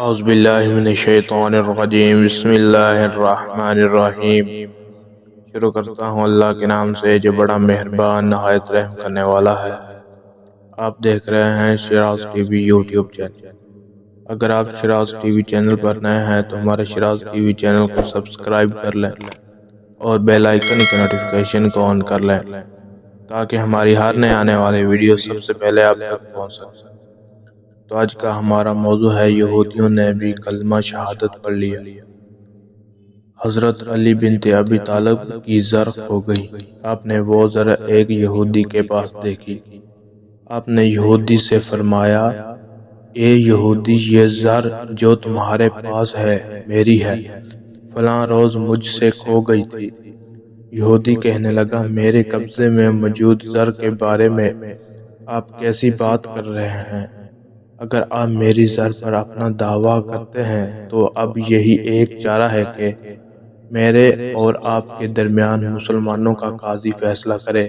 اعوذ باللہ من الشیطان الرجیم، بسم اللہ الرحمن الرحیم۔ شروع کرتا ہوں اللہ کے نام سے جو بڑا مہربان نہایت رحم کرنے والا ہے۔ آپ دیکھ رہے ہیں Shiraz T V YouTube channel. اگر آپ شراز ٹی وی چینل پر نئے ہیں تو ہمارے شراز ٹی وی چینل کو سبسکرائب کر لیں اور بیل آئیکن کی نوٹیفیکیشن کو آن کر لیں تاکہ ہماری ہر نئے آنے والی ویڈیو سب سے پہلے آپ تک پہنچ سکے۔ تو آج کا ہمارا موضوع ہے یہودیوں نے بھی کلمہ شہادت پڑھ لیا۔ حضرت علی بنت ابی طالب کی زر کھو گئی۔ آپ نے وہ زر ایک یہودی کے پاس دیکھی۔ آپ نے یہودی سے فرمایا، اے یہودی، یہ زر جو تمہارے پاس ہے میری ہے، فلاں روز مجھ سے کھو گئی تھی۔ یہودی کہنے لگا، میرے قبضے میں موجود زر کے بارے میں آپ کیسی بات کر رہے ہیں؟ اگر آپ میری زر پر اپنا دعویٰ کرتے ہیں تو اب یہی ایک چارہ ہے کہ میرے اور آپ کے درمیان مسلمانوں کا قاضی فیصلہ کرے۔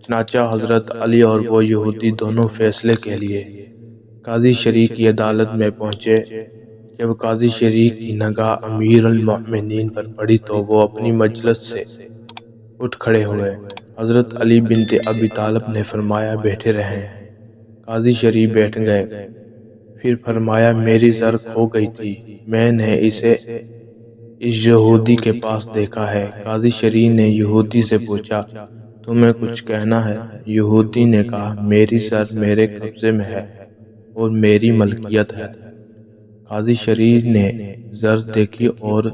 چنانچہ حضرت علی اور وہ یہودی دونوں فیصلے کے لیے قاضی شریع کی عدالت میں پہنچے۔ جب قاضی شریع کی نگاہ امیر المؤمنین پر پڑی تو وہ اپنی مجلس سے اٹھ کھڑے ہوئے۔ حضرت علی بنت ابی طالب نے فرمایا، بیٹھے رہیں۔ قاضی شریع بیٹھ گئے۔ پھر فرمایا، میری زر کھو گئی تھی، میں نے اسے اس یہودی کے پاس دیکھا ہے۔ قاضی شریع نے یہودی سے پوچھا، تمہیں کچھ کہنا ہے؟ یہودی نے کہا، میری زر میرے قبضے میں ہے اور میری ملکیت ہے۔ قاضی شریع نے زر دیکھی اور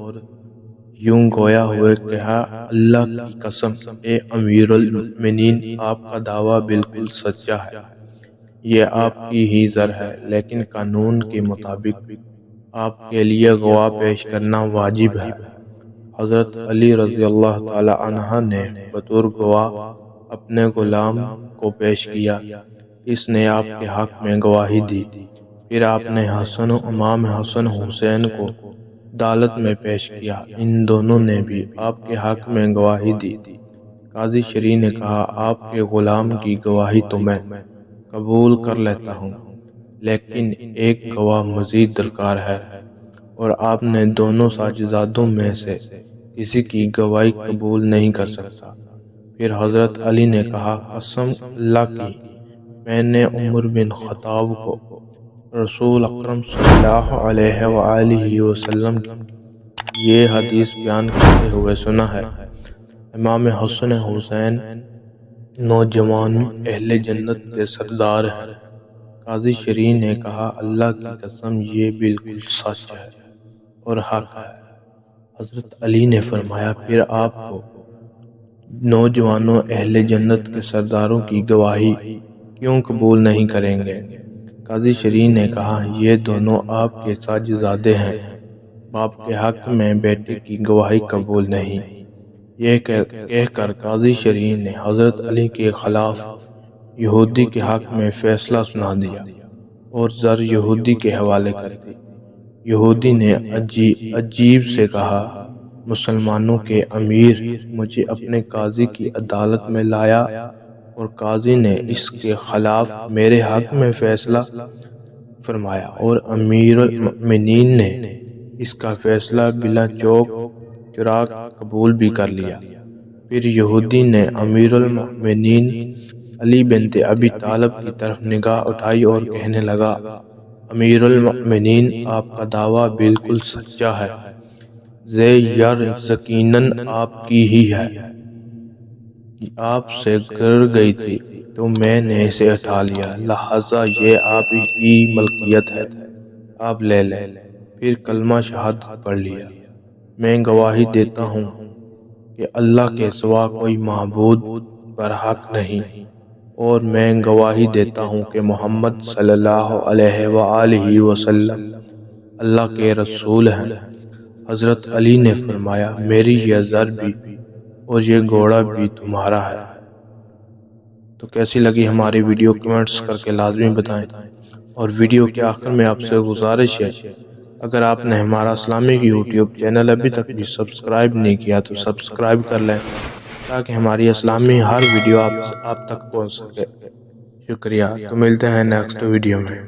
یوں گویا ہوئے کہا، اللہ کی قسم، اے امیر المؤمنین، آپ کا دعویٰ بالکل سچا ہے، یہ آپ کی ہی زر ہے، لیکن قانون کے مطابق آپ کے لیے گواہ پیش کرنا واجب ہے۔ حضرت علی رضی اللہ تعالی عنہ نے بطور گواہ اپنے غلام کو پیش کیا۔ اس نے آپ کے حق میں گواہی دی۔ پھر آپ نے حسن و امام حسن حسین کو عدالت میں پیش کیا۔ ان دونوں نے بھی آپ کے حق میں گواہی دی۔ قاضی شریع نے کہا، آپ کے غلام کی گواہی تو میں قبول کر لیتا ہوں، لیکن ایک گواہ مزید درکار ہے، اور آپ نے دونوں ساجزادوں میں سے کسی کی گواہی قبول نہیں کر سکتا۔ پھر حضرت علی نے کہا، قسم اللہ کی، میں نے عمر بن خطاب کو رسول اکرم صلی اللہ علیہ وآلہ وسلم کی یہ حدیث بیان کرتے ہوئے سنا ہے، امام حسن حسین نوجوان اہل جنت کے سردار ہیں۔ قاضی شریع نے کہا، اللہ کی قسم، یہ بالکل سچ ہے اور حق ہے۔ حضرت علی نے فرمایا، پھر آپ کو نوجوانوں اہل جنت کے سرداروں کی گواہی کیوں قبول نہیں کریں گے؟ قاضی شریع نے کہا، یہ دونوں آپ کے ساجزادے ہیں، باپ کے حق میں بیٹے کی گواہی قبول نہیں۔ یہ کہہ کر قاضی شریع نے حضرت علی کے خلاف یہودی کے حق میں فیصلہ سنا دیا اور زر یہودی کے حوالے کر دی۔ یہودی نے عجیب سے کہا، مسلمانوں کے امیر، مجھے اپنے قاضی کی عدالت میں لایا اور قاضی نے اس کے خلاف میرے حق میں فیصلہ فرمایا اور امیر المؤمنین نے اس کا فیصلہ بلا چوک چراغ قبول بھی کر لیا۔ پھر یہودی نے امیر المؤمنین علی بنت ابی طالب کی طرف نگاہ اٹھائی اور کہنے لگا، امیر المؤمنین، آپ کا دعویٰ بالکل سچا ہے، زر یقیناً آپ کی ہی ہے، آپ سے گر گئی تھی تو میں نے اسے اٹھا لیا، لہٰذا یہ آپ کی ملکیت ہے، آپ لے لیں۔ پھر کلمہ شہادت پڑھ لیا۔ میں گواہی دیتا ہوں کہ اللہ کے سوا کوئی معبود برحق نہیں، اور میں گواہی دیتا ہوں کہ محمد صلی اللہ علیہ وآلہ وسلم اللہ کے رسول ہیں۔ حضرت علی نے فرمایا، میری یہ زر بھی اور یہ گھوڑا بھی تمہارا ہے۔ تو کیسی لگی ہماری ویڈیو کمنٹس کر کے لازمی بتائیں، اور ویڈیو کے آخر میں آپ سے گزارش ہے، اگر آپ نے ہمارا اسلامک یوٹیوب چینل ابھی تک بھی سبسکرائب نہیں کیا تو سبسکرائب کر لیں تاکہ ہماری اسلامی ہر ویڈیو آپ تک پہنچ سکے۔ شکریہ، تو ملتے ہیں نیکسٹ ویڈیو میں۔